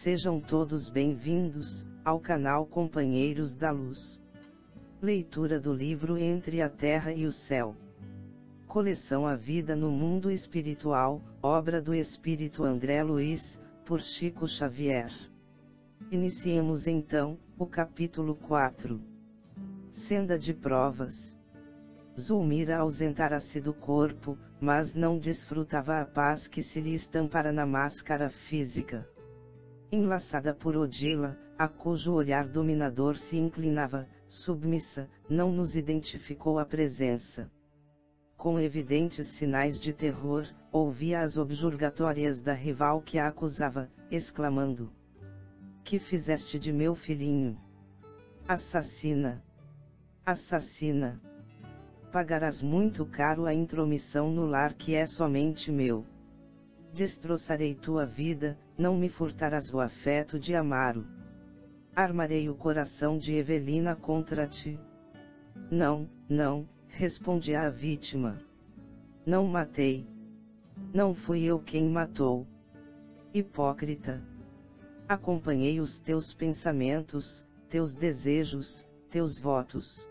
Sejam todos bem-vindos ao canal Companheiros da Luz. Leitura do livro Entre a Terra e o Céu. Coleção A Vida no Mundo Espiritual, obra do Espírito André Luiz, por Chico Xavier. Iniciemos então o capítulo 4. Senda de provas. Zulmira ausentara-se do corpo, mas não desfrutava a paz que se lhe estampara na máscara física. Enlaçada por Odila, a cujo olhar dominador se inclinava, submissa, não nos identificou a presença. Com evidentes sinais de terror, ouvia as objurgatórias da rival que a acusava, exclamando: "Que fizeste de meu filhinho? Assassina! Assassina! Pagarás muito caro a intromissão no lar que é somente meu. Destroçarei tua vida, não me furtarás o afeto de Amaro. Armarei o coração de Evelina contra ti." "Não, não", respondia a vítima. "Não matei. Não fui eu quem matou. Hipócrita. Acompanhei os teus pensamentos, teus desejos, teus votos."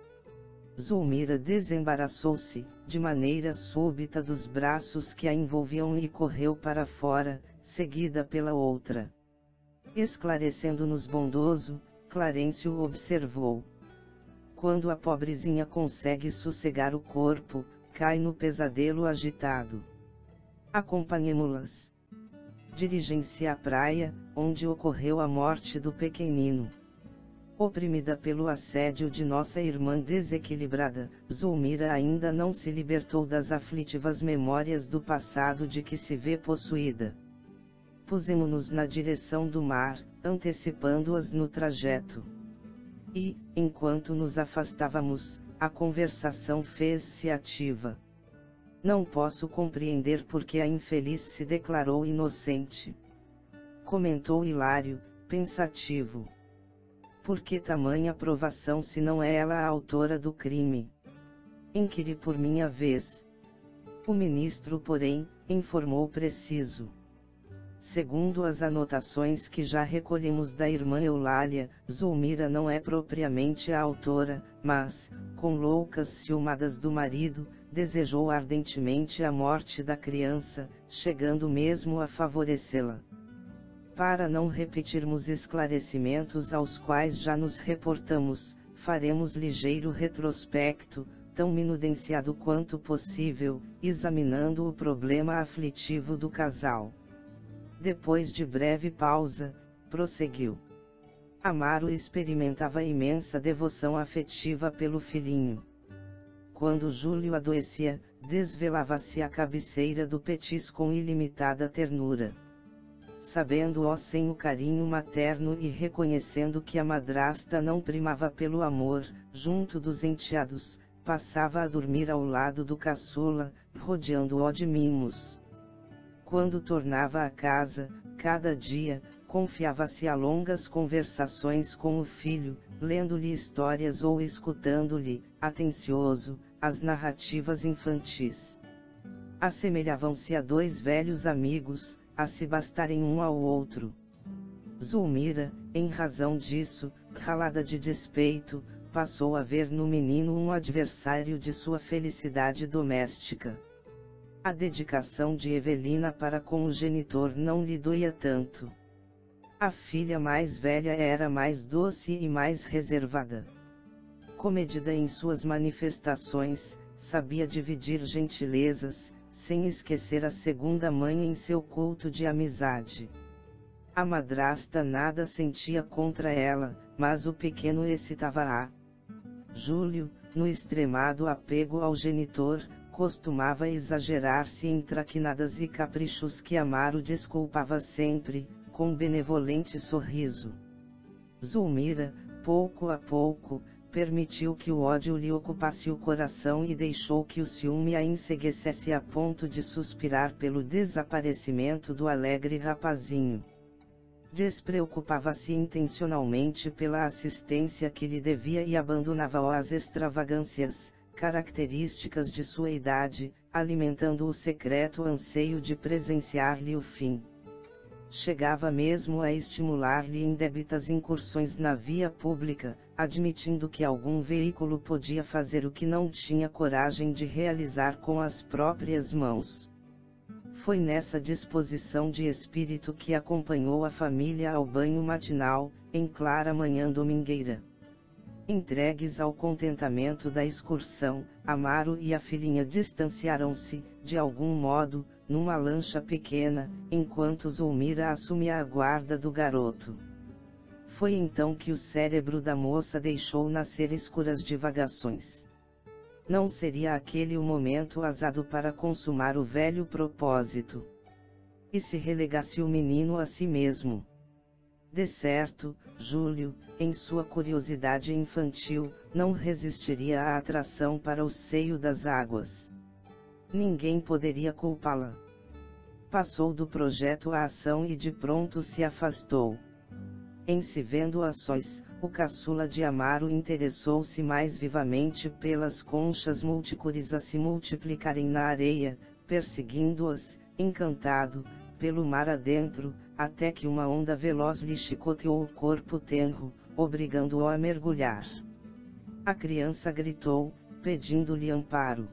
Zulmira desembaraçou-se, de maneira súbita, dos braços que a envolviam e correu para fora, seguida pela outra. Esclarecendo-nos bondoso, Clarencio observou: "Quando a pobrezinha consegue sossegar o corpo, cai no pesadelo agitado. Acompanhemo-las." Dirigem-se à praia, onde ocorreu a morte do pequenino. Oprimida pelo assédio de nossa irmã desequilibrada, Zulmira ainda não se libertou das aflitivas memórias do passado de que se vê possuída. Pusemo-nos na direção do mar, antecipando-as no trajeto. E, enquanto nos afastávamos, a conversação fez-se ativa. "Não posso compreender por que a infeliz se declarou inocente", comentou Hilário, pensativo. "Por que tamanha provação se não é ela a autora do crime?" "Inquiri por minha vez." O ministro, porém, informou preciso. "Segundo as anotações que já recolhemos da irmã Eulália, Zulmira não é propriamente a autora, mas, com loucas ciumadas do marido, desejou ardentemente a morte da criança, chegando mesmo a favorecê-la. Para não repetirmos esclarecimentos aos quais já nos reportamos, faremos ligeiro retrospecto, tão minudenciado quanto possível, examinando o problema aflitivo do casal." Depois de breve pausa, prosseguiu: "Amaro experimentava imensa devoção afetiva pelo filhinho. Quando Júlio adoecia, desvelava-se à cabeceira do Petis com ilimitada ternura. Sabendo-o sem o carinho materno e reconhecendo que a madrasta não primava pelo amor, junto dos enteados, passava a dormir ao lado do caçula, rodeando-o de mimos. Quando tornava a casa, cada dia, confiava-se a longas conversações com o filho, lendo-lhe histórias ou escutando-lhe, atencioso, as narrativas infantis. Assemelhavam-se a dois velhos amigos, a se bastarem um ao outro. Zulmira, em razão disso, ralada de despeito, passou a ver no menino um adversário de sua felicidade doméstica. A dedicação de Evelina para com o genitor não lhe doía tanto. A filha mais velha era mais doce e mais reservada. Comedida em suas manifestações, sabia dividir gentilezas, sem esquecer a segunda mãe em seu culto de amizade. A madrasta nada sentia contra ela, mas o pequeno excitava-a. Júlio, no extremado apego ao genitor, costumava exagerar-se em traquinadas e caprichos que Amaro desculpava sempre, com benevolente sorriso. Zulmira, pouco a pouco, permitiu que o ódio lhe ocupasse o coração e deixou que o ciúme a enceguecesse a ponto de suspirar pelo desaparecimento do alegre rapazinho. Despreocupava-se intencionalmente pela assistência que lhe devia e abandonava-o às extravagâncias, características de sua idade, alimentando o secreto anseio de presenciar-lhe o fim. chegava mesmo a estimular-lhe indébitas incursões na via pública, admitindo que algum veículo podia fazer o que não tinha coragem de realizar com as próprias mãos. Foi nessa disposição de espírito que acompanhou a família ao banho matinal, em clara manhã domingueira. Entregues ao contentamento da excursão, Amaro e a filhinha distanciaram-se, de algum modo, numa lancha pequena, enquanto Zulmira assumia a guarda do garoto. Foi então que o cérebro da moça deixou nascer escuras divagações. Não seria aquele o momento azado para consumar o velho propósito? E se relegasse o menino a si mesmo? De certo, Júlio, em sua curiosidade infantil, não resistiria à atração para o seio das águas. Ninguém poderia culpá-la. Passou do projeto à ação e de pronto se afastou. Em se vendo a sós, o caçula de Amaro interessou-se mais vivamente pelas conchas multicores a se multiplicarem na areia, perseguindo-as, encantado, pelo mar adentro, até que uma onda veloz lhe chicoteou o corpo tenro, obrigando-o a mergulhar. A criança gritou, pedindo-lhe amparo.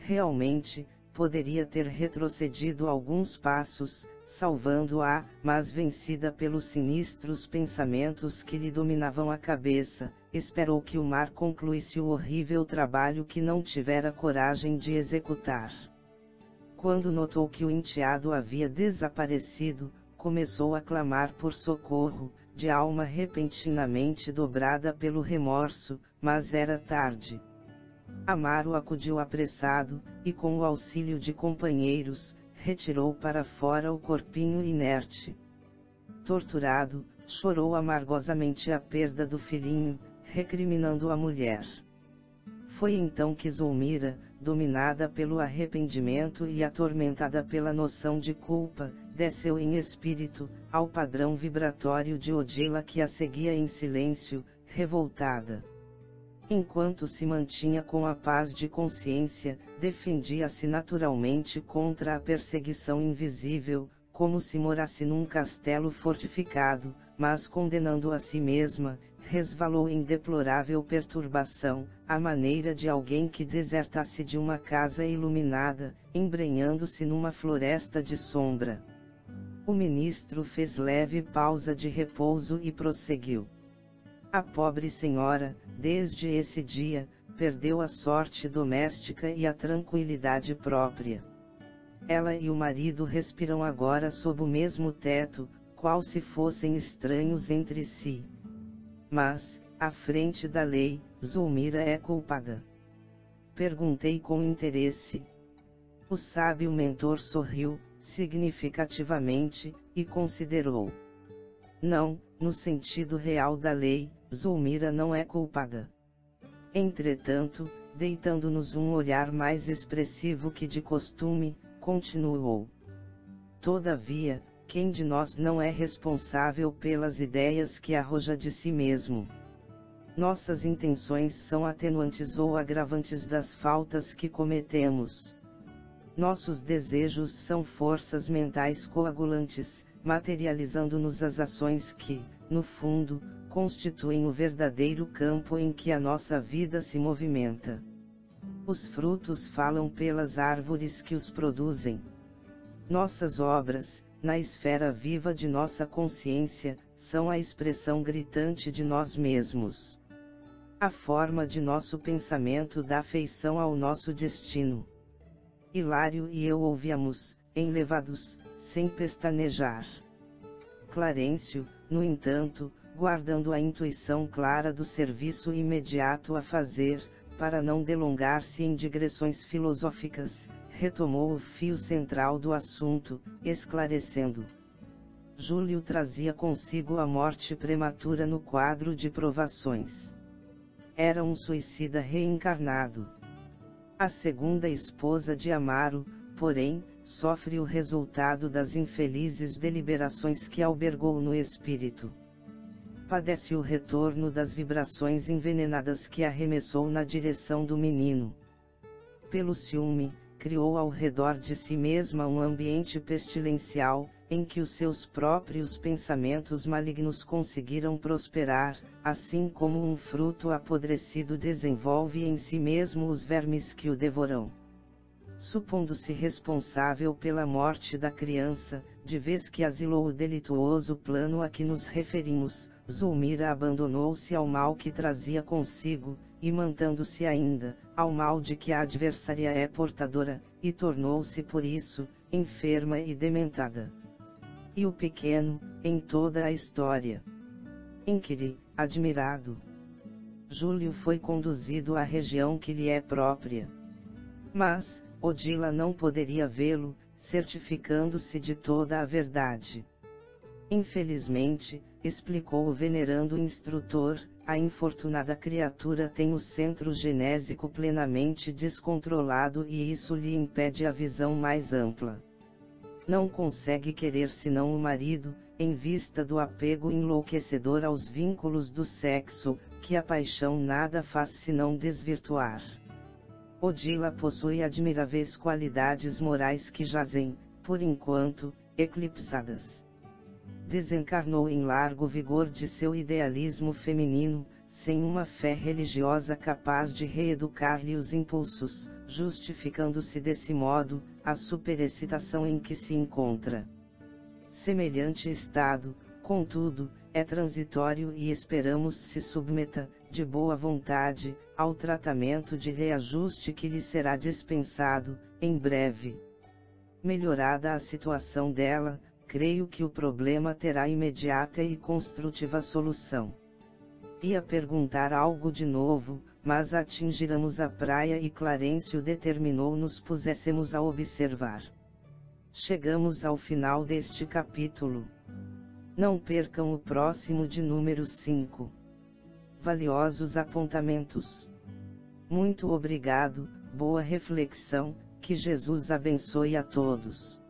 Realmente, poderia ter retrocedido alguns passos, salvando-a, mas vencida pelos sinistros pensamentos que lhe dominavam a cabeça, esperou que o mar concluísse o horrível trabalho que não tivera coragem de executar. Quando notou que o enteado havia desaparecido, começou a clamar por socorro, de alma repentinamente dobrada pelo remorso, mas era tarde. Amaro acudiu apressado, e com o auxílio de companheiros, retirou para fora o corpinho inerte. Torturado, chorou amargosamente a perda do filhinho, recriminando a mulher. Foi então que Zulmira, dominada pelo arrependimento e atormentada pela noção de culpa, desceu em espírito, ao padrão vibratório de Odila que a seguia em silêncio, revoltada. Enquanto se mantinha com a paz de consciência, defendia-se naturalmente contra a perseguição invisível, como se morasse num castelo fortificado, mas condenando a si mesma, resvalou em deplorável perturbação, à maneira de alguém que desertasse de uma casa iluminada, embrenhando-se numa floresta de sombra. O ministro fez leve pausa de repouso e prosseguiu. A pobre senhora, desde esse dia, perdeu a sorte doméstica e a tranquilidade própria. Ela e o marido respiram agora sob o mesmo teto, qual se fossem estranhos entre si. Mas, à frente da lei, Zulmira é culpada. Perguntei com interesse. O sábio mentor sorriu, significativamente, e considerou. Não, no sentido real da lei, Zulmira não é culpada. Entretanto, deitando-nos um olhar mais expressivo que de costume, continuou. Todavia, quem de nós não é responsável pelas ideias que arroja de si mesmo? Nossas intenções são atenuantes ou agravantes das faltas que cometemos. Nossos desejos são forças mentais coagulantes, materializando-nos as ações que, no fundo, constituem o verdadeiro campo em que a nossa vida se movimenta. Os frutos falam pelas árvores que os produzem. Nossas obras, na esfera viva de nossa consciência, são a expressão gritante de nós mesmos. A forma de nosso pensamento dá feição ao nosso destino. Hilário e eu ouvíamos, enlevados, sem pestanejar. Clarencio, no entanto, guardando a intuição clara do serviço imediato a fazer, para não delongar-se em digressões filosóficas, retomou o fio central do assunto, esclarecendo. Júlio trazia consigo a morte prematura no quadro de provações. Era um suicida reencarnado. A segunda esposa de Amaro, porém, sofre o resultado das infelizes deliberações que albergou no espírito. Padece o retorno das vibrações envenenadas que arremessou na direção do menino. Pelo ciúme, criou ao redor de si mesma um ambiente pestilencial, em que os seus próprios pensamentos malignos conseguiram prosperar, assim como um fruto apodrecido desenvolve em si mesmo os vermes que o devoram. Supondo-se responsável pela morte da criança, de vez que asilou o delituoso plano a que nos referimos, Zulmira abandonou-se ao mal que trazia consigo, e mantendo-se ainda, ao mal de que a adversária é portadora, e tornou-se por isso, enferma e dementada. E o pequeno, em toda a história. Inquiri, admirado. Júlio foi conduzido à região que lhe é própria. Mas, Odila não poderia vê-lo, certificando-se de toda a verdade. Infelizmente, explicou o venerando instrutor, a infortunada criatura tem o centro genésico plenamente descontrolado e isso lhe impede a visão mais ampla. Não consegue querer senão o marido, em vista do apego enlouquecedor aos vínculos do sexo, que a paixão nada faz senão desvirtuar. Odila possui admiráveis qualidades morais que jazem, por enquanto, eclipsadas. Desencarnou em largo vigor de seu idealismo feminino, sem uma fé religiosa capaz de reeducar-lhe os impulsos, justificando-se desse modo, a superexcitação em que se encontra. Semelhante estado, contudo, é transitório e esperamos se submeta, de boa vontade, ao tratamento de reajuste que lhe será dispensado, em breve. Melhorada a situação dela, creio que o problema terá imediata e construtiva solução. Ia perguntar algo de novo, mas atingiramos a praia e Clarencio determinou nos puséssemos a observar. Chegamos ao final deste capítulo. Não percam o próximo de número 5. Valiosos apontamentos. Muito obrigado, boa reflexão, que Jesus abençoe a todos.